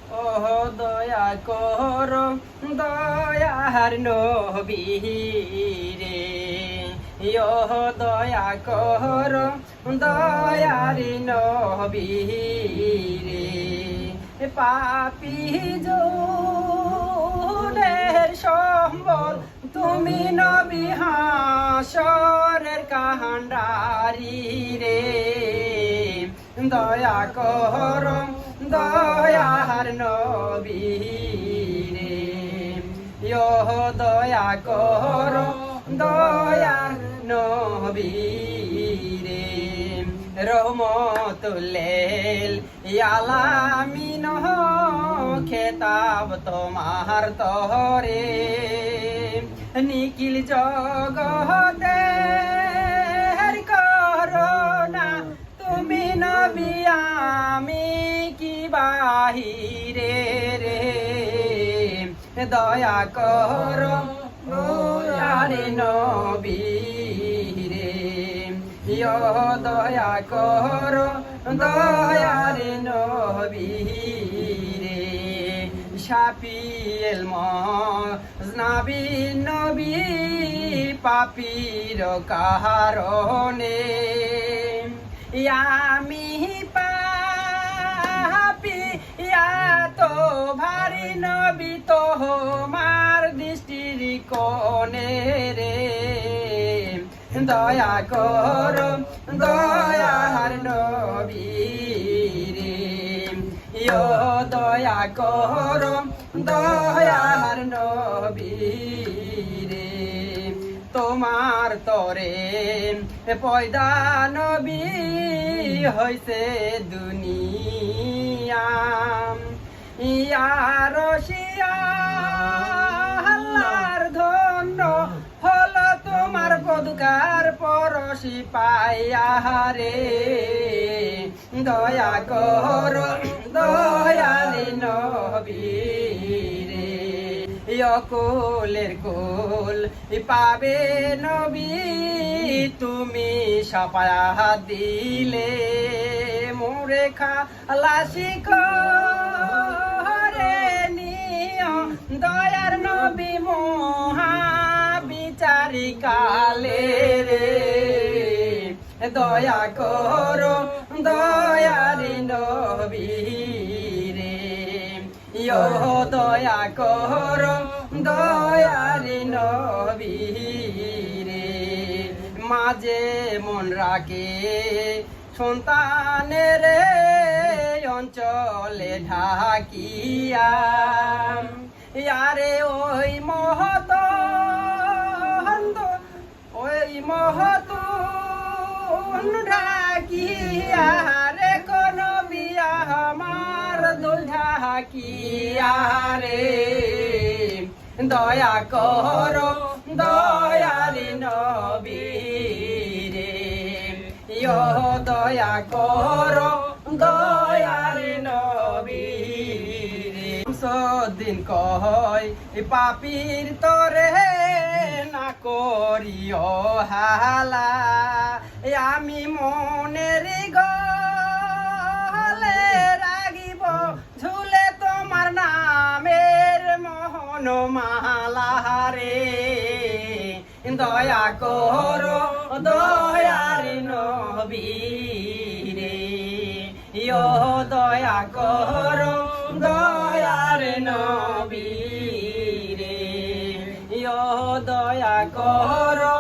ও দয়া কর দয়ার নবী রে, ও দয়া কর দয়ার নবী রে, পাপী জনের সম্বল তুমি নবী হাসরের কাহান্ডারি রে, দয়া কর দয়ার নবী রে, ও দয়া কর দয়ার নবী রে, রহমতুল্লিল আলামিন খেতাব তোমার তরে, নিখিল জগতে করোনা তুমি নবী আমি কি বাহিরে রে, দয়া কর দয়ার নবী রে, ও দয়া কর দয়ার নবী রে, শাফিউল মুজনাবি নবী পাপীর কারণে, আমি পাপী তো ভারী নবী তোমার দৃষ্টির কোণে রে, দয়া কর দয়ার নবী রে, ও দয়া কর দয়ার নবী রে, তোমার তরে পয়দা নবী হইছে দুনিয়া, ইয়া রশিয়া আল্লাহর ধন্য হল তোমার পদকার পরশি পাইয়া রে, দয়া কর দয়ালি নবী রে, কোলের কোল পাবে নবী তুমি সাফায়াত দিলে, মোরে খালাসি করে নিও দয়ার নবী মহা বিচারি কালে রে, দয়া করো দয়ারি নবী রে, ও দয়া করো দয়ারি নবী রে, মাঝে মন রাখে সন্তানের অঞ্চলে ঢাকিয়া, ইয়ারে ওই মহত ঢাকিয়া রে কোন বিয়া আমার দুল ঢাকিয়া রে, দয়া করো দয়ারি নবী রে, ও দয়া করো দয়ারি নবী রে, সদিন কয় পাপীর তরে না করিও হালা, আমি মনের গলে রাগিব ঝুলে তোমার নামের মোহন মালা রে, দয়া করো দয়ার নবী রে, ও দয়া করো দয়ার নবী রে, ও দয়া করো